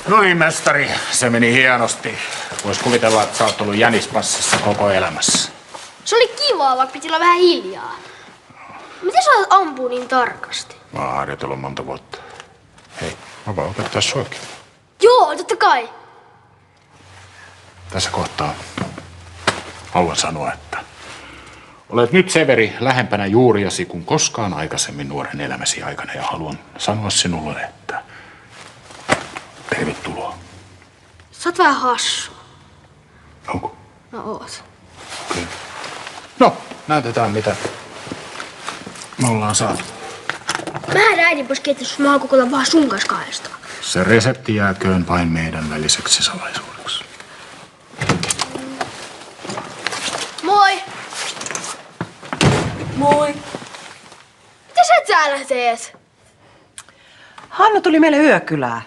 No niin, mestari. Se meni hienosti. Vois kuvitella, että sä oot ollut jänispassissa koko elämässä. Se oli kivaa, vaikka piti olla vähän hiljaa. Miten sä oot ampua niin tarkasti? Mä oon harjoitellut monta vuotta. Hei, mä voin opettaa suakin. Joo, totta kai. Tässä kohtaa haluan sanoa, että olet nyt, Severi, lähempänä juuriasi kuin koskaan aikaisemmin nuoren elämäsi aikana. Ja haluan sanoa sinulle, että tervetuloa. Sä oot vähän hassu. Onko? No oot. Kyllä. No, näytetään mitä me ollaan saatu. Mä lähden äidin pois keittiössä, mä haluan kokeilla vaan sun kanssa kahdestaan. Se resepti jääköön vain meidän väliseksi salaisuudeksi. Moi! Moi. Mitä sä täällä teet? Hannu tuli meille yökylään.